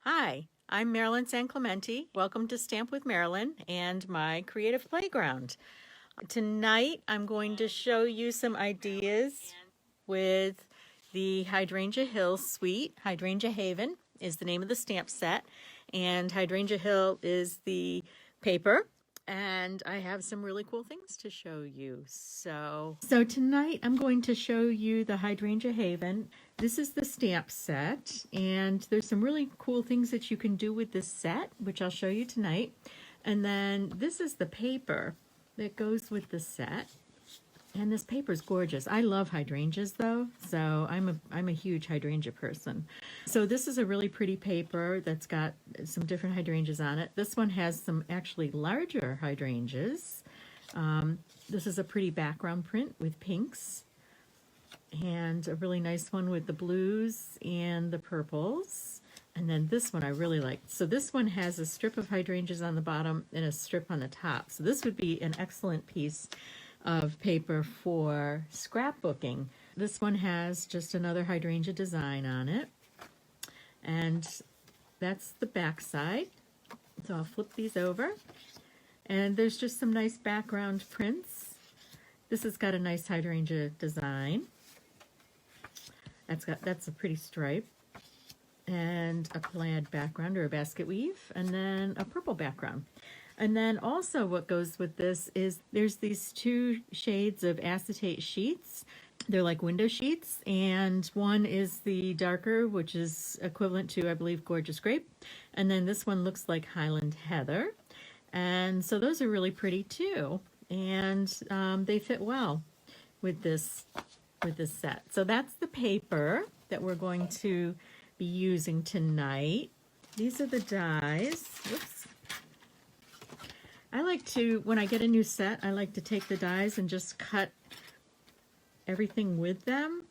Hi, I'm Marilyn San Clemente. Welcome to Stamp with Marilyn and my creative playground. Tonight I'm going to show you some ideas with the Hydrangea Hill suite. Hydrangea Haven is the name of the stamp set, and Hydrangea Hill is the paper. And I have some really cool things to show you. So tonight I'm going to show you the Hydrangea Haven. This is the stamp set, and there's some really cool things that you can do with this set, which I'll show you tonight. And then this is the paper that goes with the set. And this paper is gorgeous. I love hydrangeas though, so I'm a huge hydrangea person. So this is a really pretty paper that's got some different hydrangeas on it. This one has some actually larger hydrangeas. This is a pretty background print with pinks, and a really nice one with the blues and the purples. And then this one I really like. So this one has a strip of hydrangeas on the bottom and a strip on the top. So this would be an excellent piece of paper for scrapbooking. This one has just another hydrangea design on it, and that's the back side. So I'll flip these over, and there's just some nice background prints. This has got a nice hydrangea design. That's a pretty stripe, and a plaid background or a basket weave, and then a purple background. And then also what goes with this is there's these two shades of acetate sheets. They're like window sheets, and one is the darker, which is equivalent to, I believe, Gorgeous Grape. And then this one looks like Highland Heather. And so those are really pretty too. And they fit well with this set. So that's the paper that we're going to be using tonight. These are the dies. Whoops. I like to, when I get a new set, I like to take the dies and just cut everything with them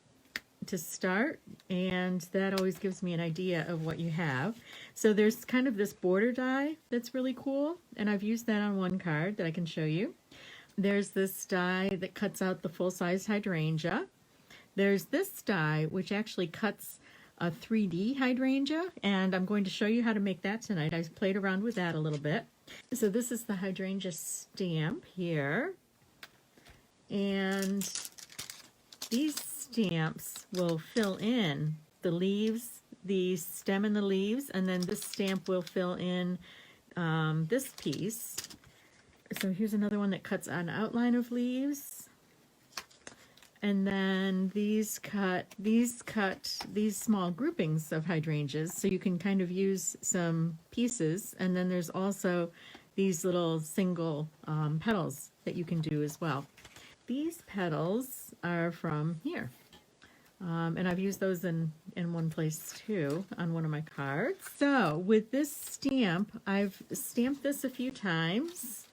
to start, and that always gives me an idea of what you have. So there's kind of this border die that's really cool, and I've used that on one card that I can show you. There's this die that cuts out the full-size hydrangea. There's this die which actually cuts a 3D hydrangea, and I'm going to show you how to make that tonight. I played around with that a little bit. So this is the hydrangea stamp here, and these stamps will fill in the leaves, the stem and the leaves, and then this stamp will fill in this piece. So here's another one that cuts an outline of leaves, and then these cut these small groupings of hydrangeas, so you can kind of use some pieces. And then there's also these little single petals that you can do as well. These petals are from here, and I've used those in one place too on one of my cards. So with this stamp, I've stamped this a few times.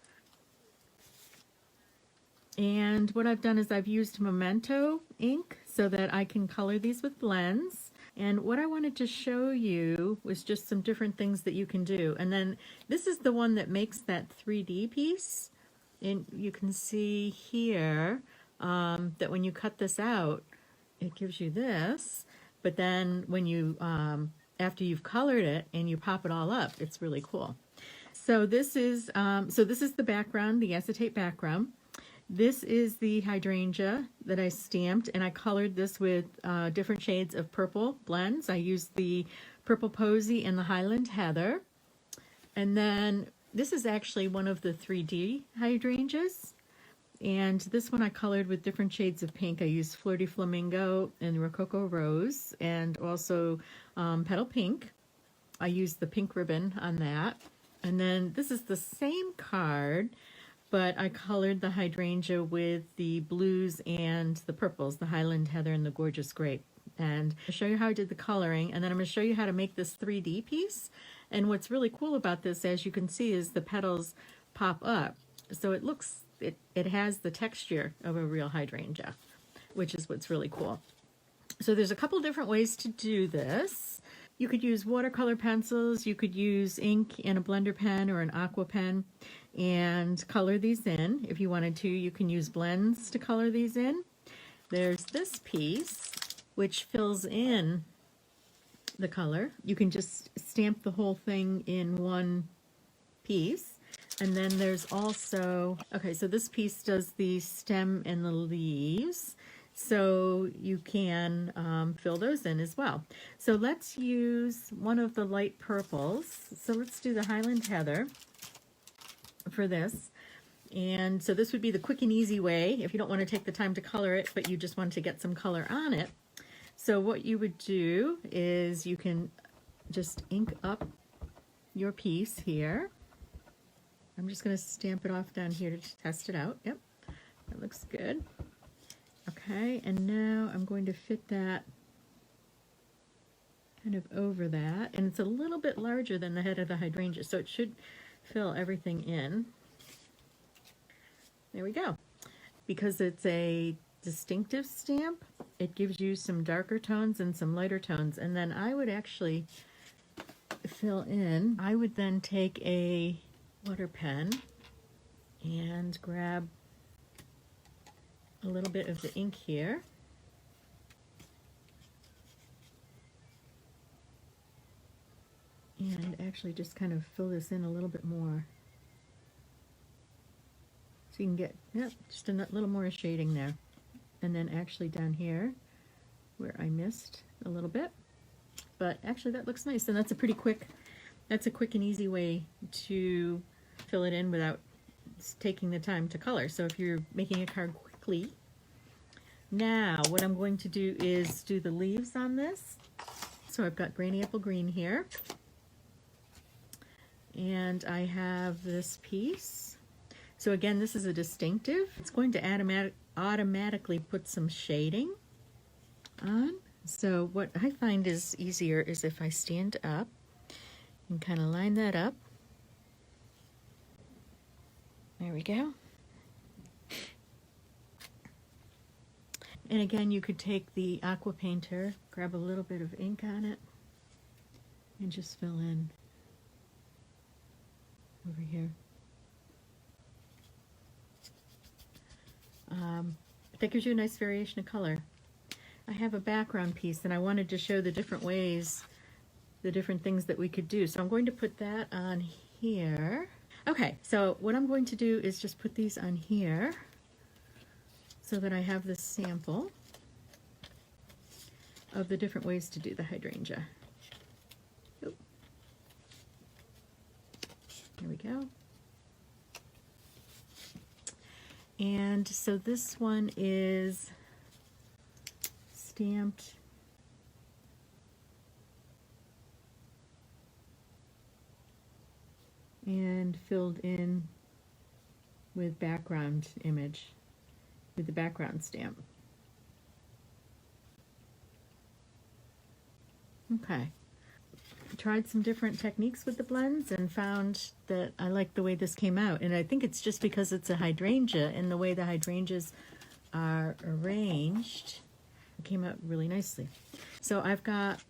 And what I've done is I've used Memento ink so that I can color these with blends. And what I wanted to show you was just some different things that you can do. And then this is the one that makes that 3D piece. And you can see here that when you cut this out, it gives you this. But then when you, after you've colored it and you pop it all up, it's really cool. So this is the background, the acetate background. This is the hydrangea that I stamped, and I colored this with different shades of purple blends. I used the Purple Posy and the Highland Heather. And then this is actually one of the 3D hydrangeas. And this one I colored with different shades of pink. I used Flirty Flamingo and Rococo Rose, and also Petal Pink. I used the pink ribbon on that. And then this is the same card, but I colored the hydrangea with the blues and the purples, the Highland Heather and the Gorgeous Grape. And I'll show you how I did the coloring, and then I'm going to show you how to make this 3D piece. And what's really cool about this, as you can see, is the petals pop up. So it looks, it has the texture of a real hydrangea, which is what's really cool. So there's a couple different ways to do this. You could use watercolor pencils, you could use ink in a blender pen or an aqua pen and color these in. If you wanted to, you can use blends to color these in. There's this piece which fills in the color. You can just stamp the whole thing in one piece. And then there's also, okay, so this piece does the stem and the leaves. So you can fill those in as well. So let's use one of the light purples. So let's do the Highland Heather for this. And so this would be the quick and easy way if you don't want to take the time to color it, but you just want to get some color on it. So what you would do is you can just ink up your piece here. I'm just going to stamp it off down here to test it out. Yep, that looks good. Okay, and now I'm going to fit that kind of over that. And it's a little bit larger than the head of the hydrangea, so it should fill everything in. There we go. Because it's a distinctive stamp, it gives you some darker tones and some lighter tones. And then I would actually fill in, I would then take a water pen and grab a little bit of the ink here. And actually just kind of fill this in a little bit more. So you can get, yep, just a little more shading there. And then actually down here where I missed a little bit. But actually that looks nice, and that's a pretty quick, that's a quick and easy way to fill it in without taking the time to color. So if you're making a card quickly. Now what I'm going to do is do the leaves on this. So I've got Granny Apple Green here. And I have this piece. So again, this is a distinctive. It's going to automatically put some shading on. So what I find is easier is if I stand up and kind of line that up. There we go. And again, you could take the aqua painter, grab a little bit of ink on it, and just fill in over here. That gives you a nice variation of color. I have a background piece and I wanted to show the different ways, the different things that we could do. So I'm going to put that on here. Okay, so what I'm going to do is just put these on here so that I have this sample of the different ways to do the hydrangea. Oop. There we go. And so this one is stamped and filled in with background image, with the background stamp. Okay. Tried some different techniques with the blends and found that I like the way this came out. And I think it's just because it's a hydrangea and the way the hydrangeas are arranged, it came out really nicely. So I've got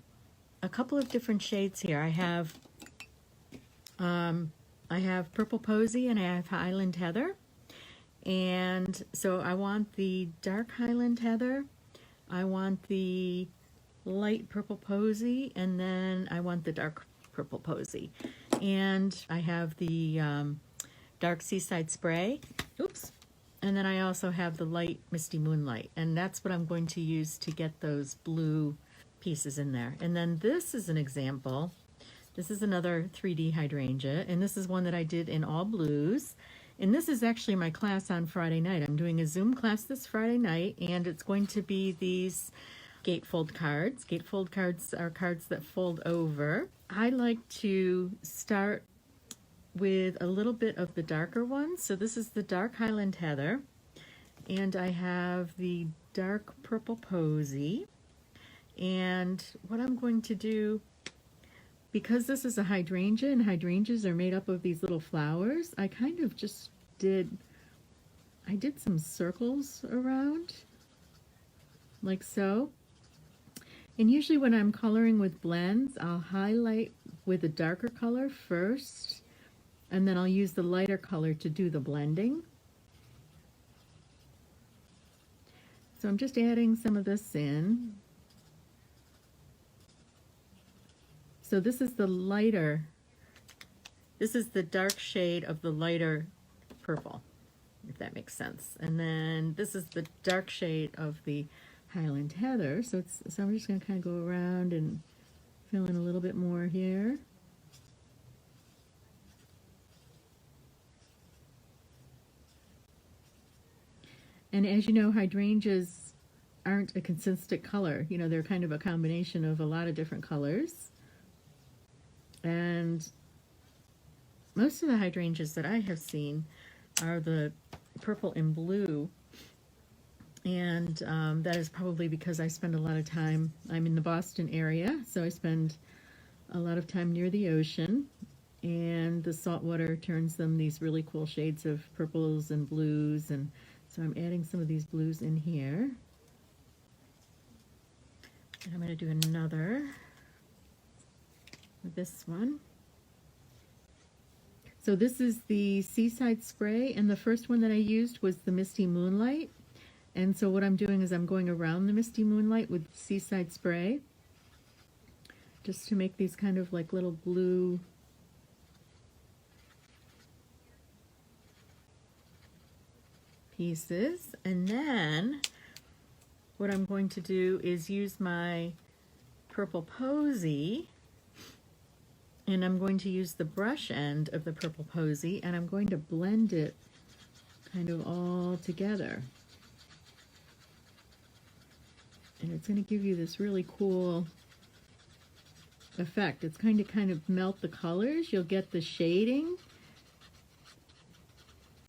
a couple of different shades here. I have Purple Posy and I have Highland Heather. And so I want the dark Highland Heather, I want the light Purple Posy, and then I want the dark Purple Posy. And I have the dark Seaside Spray. Oops. And then I also have the light Misty Moonlight. And that's what I'm going to use to get those blue pieces in there. And then this is an example. This is another 3D hydrangea. And this is one that I did in all blues. And this is actually my class on Friday night. I'm doing a Zoom class this Friday night. And it's going to be these gatefold cards. Gatefold cards are cards that fold over. I like to start with a little bit of the darker ones. So this is the dark Highland Heather, and I have the dark Purple Posy. And what I'm going to do, because this is a hydrangea and hydrangeas are made up of these little flowers, I kind of just did some circles around like so. And usually when I'm coloring with blends, I'll highlight with a darker color first, and then I'll use the lighter color to do the blending. So I'm just adding some of this in. So this is the lighter, this is the dark shade of the lighter purple, if that makes sense. And then this is the dark shade of the Highland Heather. So I'm just going to kind of go around and fill in a little bit more here. And as you know, hydrangeas aren't a consistent color. You know, they're kind of a combination of a lot of different colors. And most of the hydrangeas that I have seen are the purple and blue. And that is probably because I spend a lot of time, I'm in the Boston area, so I spend a lot of time near the ocean. And the salt water turns them these really cool shades of purples and blues, and so I'm adding some of these blues in here. And I'm going to do another with this one. So this is the Seaside Spray, and the first one that I used was the Misty Moonlight. And so what I'm doing is I'm going around the Misty Moonlight with Seaside Spray, just to make these kind of like little blue pieces. And then what I'm going to do is use my purple posy, and I'm going to use the brush end of the purple posy, and I'm going to blend it kind of all together. And it's going to give you this really cool effect. It's going to kind of melt the colors. You'll get the shading,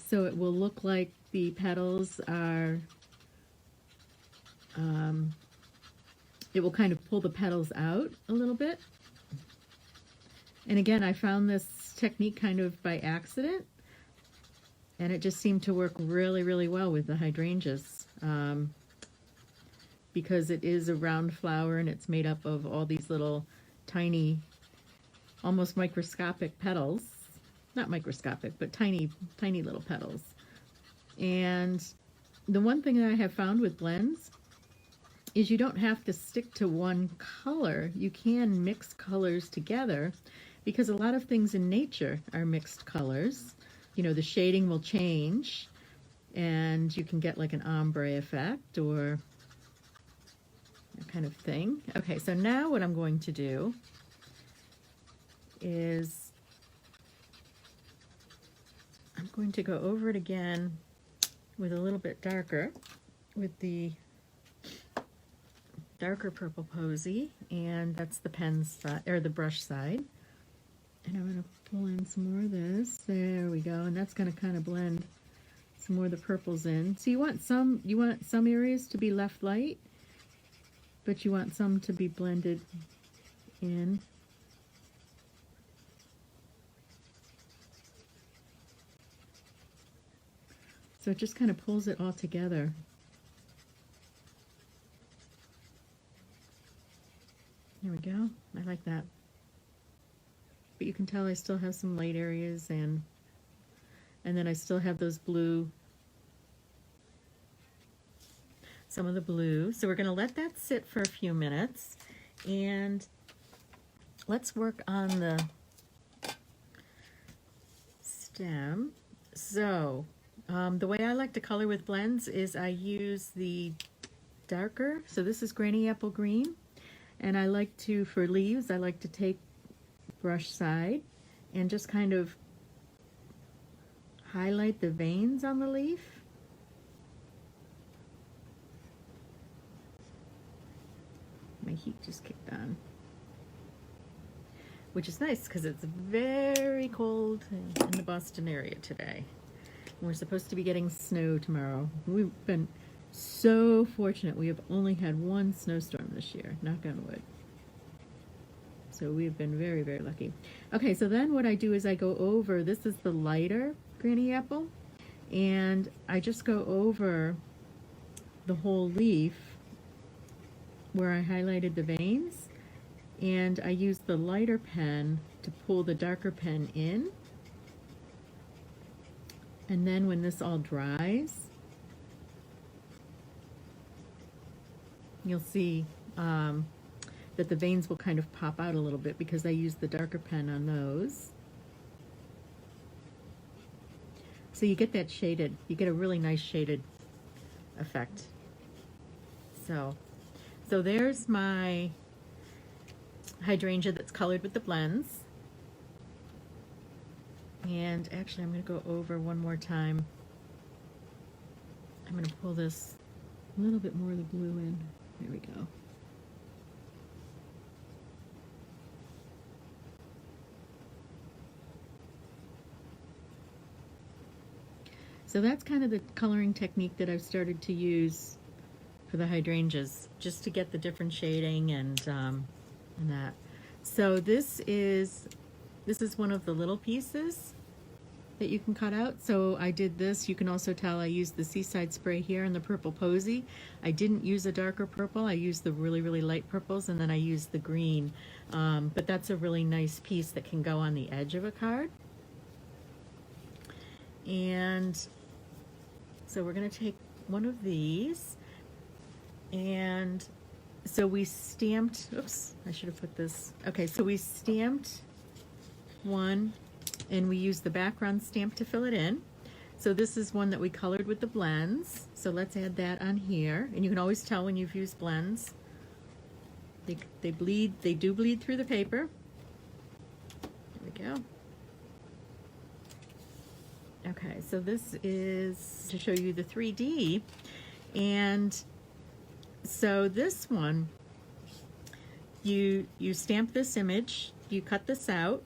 so it will look like the petals are, it will kind of pull the petals out a little bit. And again, I found this technique kind of by accident, and it just seemed to work really, really well with the hydrangeas, because it is a round flower and it's made up of all these little tiny, almost microscopic petals. Not microscopic, but tiny, tiny little petals. And the one thing that I have found with blends is you don't have to stick to one color. You can mix colors together, because a lot of things in nature are mixed colors. You know, the shading will change and you can get like an ombre effect or that kind of thing. Okay, so now what I'm going to do is I'm going to go over it again with a little bit darker, with the darker purple posy, and that's the pen side, or the brush side. And I'm going to pull in some more of this. There we go. And that's going to kind of blend some more of the purples in. So you want some areas to be left light, but you want some to be blended in. So it just kind of pulls it all together. There we go. I like that. But you can tell I still have some light areas, and then I still have those blue, some of the blue. So we're going to let that sit for a few minutes, and let's work on the stem. So the way I like to color with blends is I use the darker, so this is Granny Apple Green, and I like to, for leaves, I like to take brush side and just kind of highlight the veins on the leaf. My heat just kicked on, which is nice because it's very cold in the Boston area today. We're supposed to be getting snow tomorrow. We've been so fortunate. We have only had one snowstorm this year, knock on wood. So we've been very, very lucky. Okay, so then what I do is I go over, this is the lighter Granny Apple, and I just go over the whole leaf where I highlighted the veins, and I use the lighter pen to pull the darker pen in. And then when this all dries, you'll see but the veins will kind of pop out a little bit because I use the darker pen on those. So you get that shaded, you get a really nice shaded effect. So there's my hydrangea that's colored with the blends. And actually I'm going to go over one more time. I'm going to pull this a little bit more of the blue in. There we go. So that's kind of the coloring technique that I've started to use for the hydrangeas, just to get the different shading and that. So this is one of the little pieces that you can cut out. So I did this. You can also tell I used the Seaside Spray here and the Purple Posy. I didn't use a darker purple. I used the really, really light purples, and then I used the green. But that's a really nice piece that can go on the edge of a card. And so we're going to take one of these, and so we stamped, oops, I should have put this, okay, so we stamped one, and we used the background stamp to fill it in. So this is one that we colored with the blends, so let's add that on here, and you can always tell when you've used blends. They do bleed through the paper. There we go. Okay, so this is to show you the 3D, and so this one, you stamp this image, you cut this out,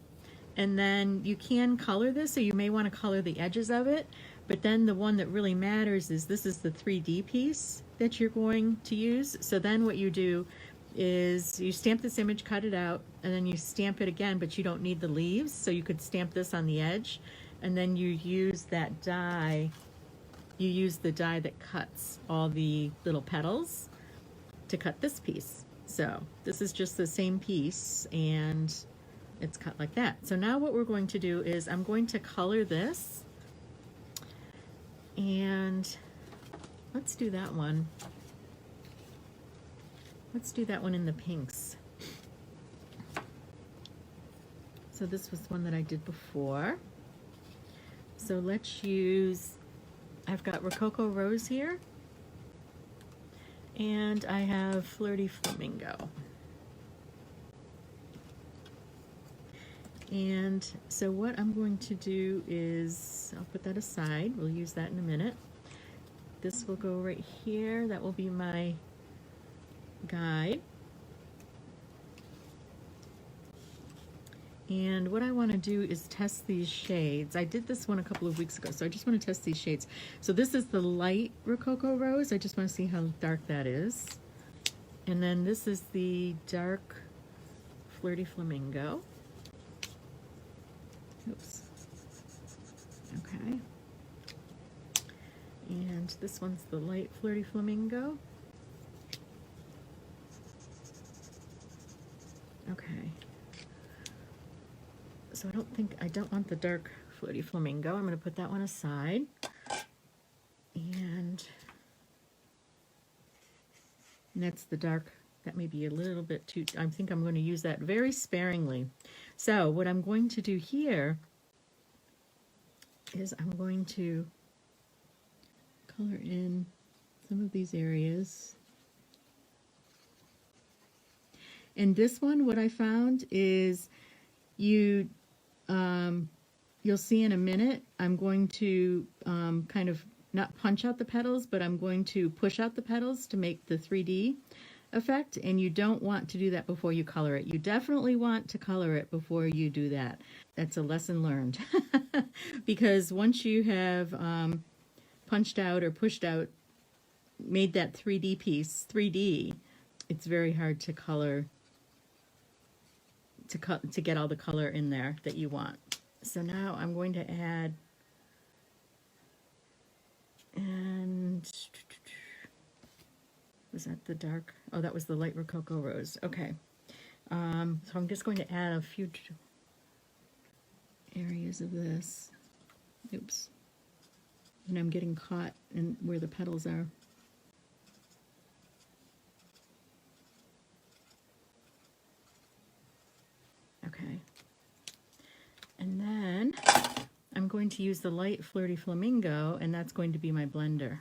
and then you can color this, so you may want to color the edges of it, but then the one that really matters is this is the 3D piece that you're going to use. So then what you do is you stamp this image, cut it out, and then you stamp it again, but you don't need the leaves, so you could stamp this on the edge. And then you use that die, you use the die that cuts all the little petals to cut this piece. So this is just the same piece, and it's cut like that. So now what we're going to do is I'm going to color this, and let's do that one. Let's do that one in the pinks. So this was one that I did before. So let's use, I've got Rococo Rose here, and I have Flirty Flamingo. And so what I'm going to do is, I'll put that aside, we'll use that in a minute. This will go right here, that will be my guide. And what I want to do is test these shades. I did this one a couple of weeks ago, so I just want to test these shades. So this is the light Rococo Rose. I just want to see how dark that is. And then this is the dark Flirty Flamingo. Oops. Okay. And this one's the light Flirty Flamingo. Okay. So I don't want the dark Flirty Flamingo. I'm going to put that one aside. And that's the dark. That may be a little bit too, I think I'm going to use that very sparingly. So what I'm going to do here is I'm going to color in some of these areas. And this one, what I found is you'll see in a minute, I'm going to kind of not punch out the petals, but I'm going to push out the petals to make the 3D effect, and you don't want to do that before you color it. You definitely want to color it before you do that. That's a lesson learned. Because once you have punched out or pushed out, made that 3D piece 3D, it's very hard to color, to get all the color in there that you want. So now I'm going to add, and was that the dark? Oh, that was the light Rococo Rose. Okay. So I'm just going to add a few areas of this. Oops. And I'm getting caught in where the petals are. going to use the light Flirty Flamingo, and that's going to be my blender.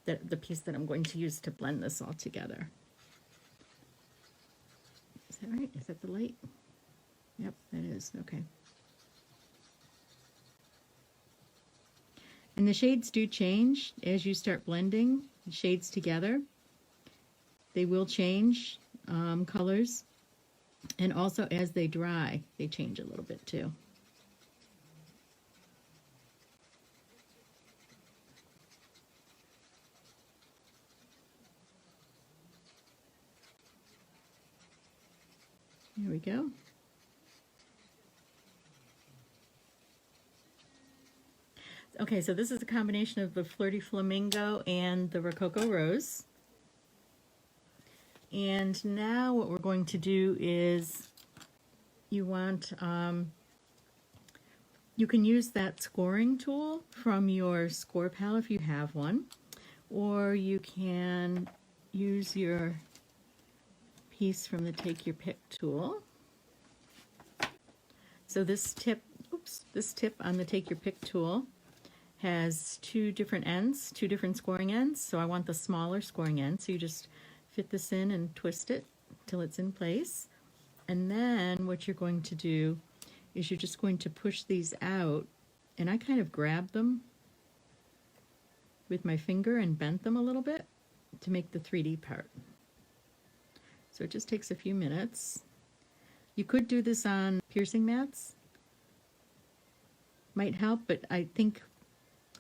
The piece that I'm going to use to blend this all together. Is that right? Is that the light? Yep, that is. Okay. And the shades do change as you start blending the shades together. They will change colors. And also as they dry, they change a little bit too. There we go. Okay, so this is a combination of the Flirty Flamingo and the Rococo Rose. And now what we're going to do is you want, you can use that scoring tool from your score pal if you have one, or you can use your piece from the Take Your Pick tool. So this tip on the Take Your Pick tool has two different ends, two different scoring ends. So I want the smaller scoring end. So you just fit this in and twist it till it's in place. And then what you're going to do is you're just going to push these out, and I kind of grabbed them with my finger and bent them a little bit to make the 3D part. So it just takes a few minutes. You could do this on piercing mats. Might help, but I think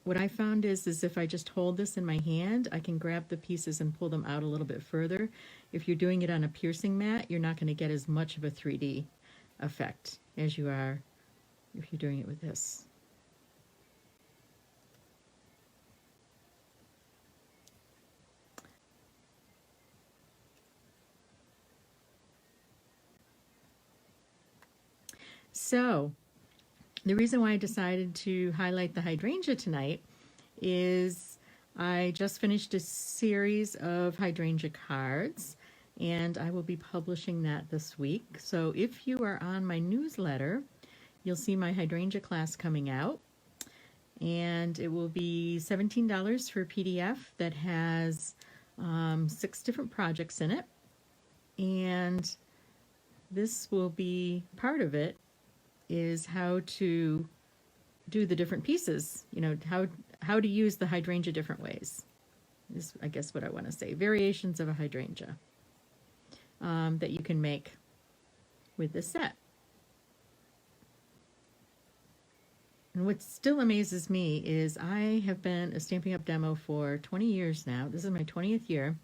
what I found is if I just hold this in my hand, I can grab the pieces and pull them out a little bit further. If you're doing it on a piercing mat, you're not going to get as much of a 3D effect as you are if you're doing it with this. So, the reason why I decided to highlight the hydrangea tonight is I just finished a series of hydrangea cards, and I will be publishing that this week. So if you are on my newsletter, you'll see my hydrangea class coming out, and it will be $17 for a PDF that has 6 different projects in it, and this will be part of it is how to do the different pieces, you know, how to use the hydrangea different ways is, I guess, what I want to say. Variations of a hydrangea that you can make with this set. And what still amazes me is I have been a Stampin' Up! Demo for 20 years now. This is my 20th year.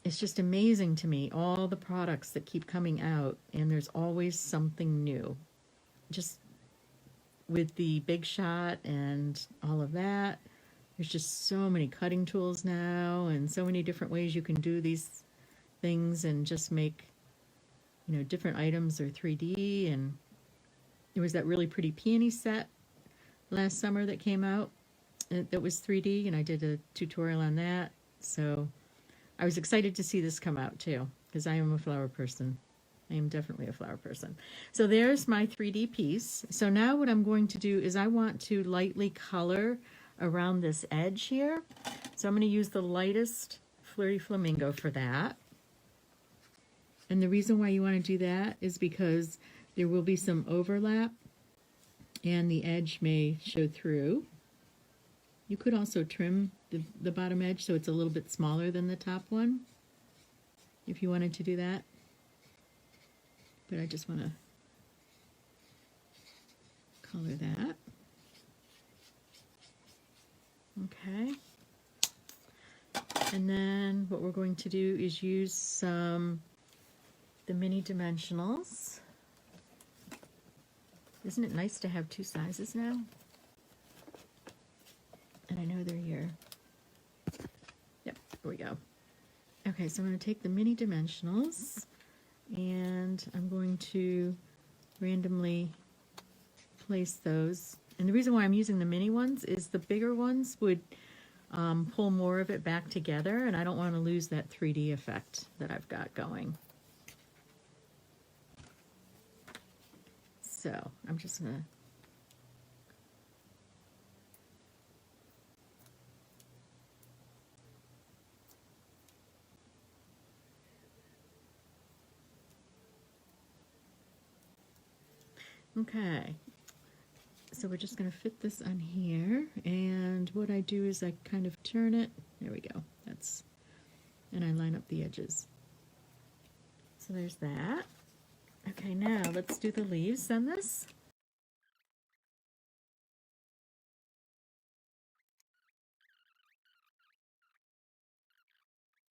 It's just amazing to me, all the products that keep coming out, and there's always something new. Just with the Big Shot and all of that, there's just so many cutting tools now and so many different ways you can do these things and just make, you know, different items or 3D. And there was that really pretty peony set last summer that came out that was 3D, and I did a tutorial on that. So I was excited to see this come out too, because I am a flower person. I am definitely a flower person. So there's my 3D piece. So now what I'm going to do is I want to lightly color around this edge here. So I'm going to use the lightest Flirty Flamingo for that. And the reason why you want to do that is because there will be some overlap and the edge may show through. You could also trim the bottom edge so it's a little bit smaller than the top one if you wanted to do that. But I just want to color that. Okay. And then what we're going to do is use the mini dimensionals. Isn't it nice to have 2 sizes now? And I know they're here. Yep, here we go. Okay, so I'm going to take the mini dimensionals, and I'm going to randomly place those. And the reason why I'm using the mini ones is the bigger ones would pull more of it back together, and I don't want to lose that 3D effect that I've got going. So I'm just going to Okay, so we're just going to fit this on here, and what I do is I kind of turn it, there we go, and I line up the edges. So there's that. Okay, now let's do the leaves on this.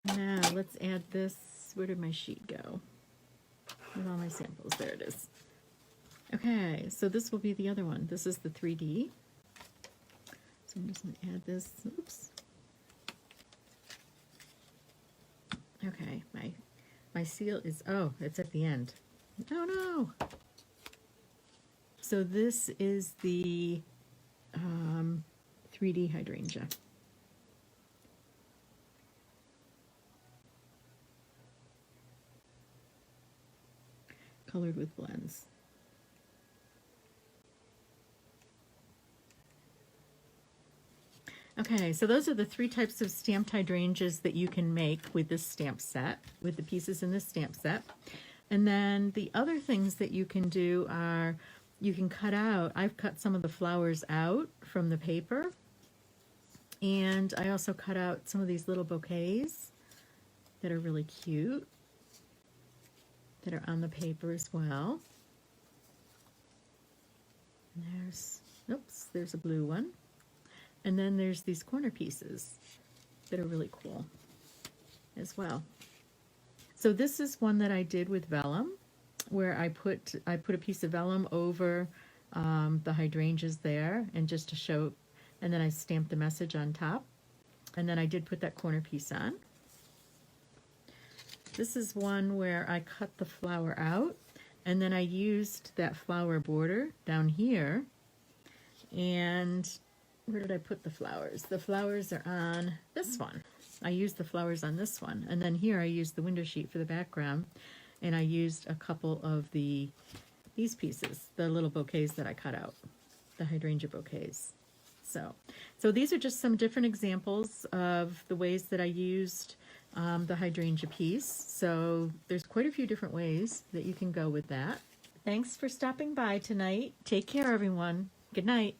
Now let's add this, where did my sheet go? With all my samples, there it is. Okay, so this will be the other one. This is the 3D. So I'm just going to add this, oops. Okay, my seal is, oh, it's at the end. Oh no! So this is the 3D hydrangea. Colored with blends. Okay, so those are the 3 types of stamped hydrangeas that you can make with this stamp set, with the pieces in this stamp set. And then the other things that you can do are, you can cut out, I've cut some of the flowers out from the paper, and I also cut out some of these little bouquets that are really cute, that are on the paper as well. And there's a blue one. And then there's these corner pieces that are really cool as well. So this is one that I did with vellum, where I put a piece of vellum over the hydrangeas there, and just to show, and then I stamped the message on top, and then I did put that corner piece on. This is one where I cut the flower out, and then I used that flower border down here, and where did I put the flowers? The flowers are on this one. I used the flowers on this one. And then here I used the window sheet for the background. And I used a couple of these pieces, the little bouquets that I cut out, the hydrangea bouquets. So these are just some different examples of the ways that I used the hydrangea piece. So there's quite a few different ways that you can go with that. Thanks for stopping by tonight. Take care, everyone. Good night.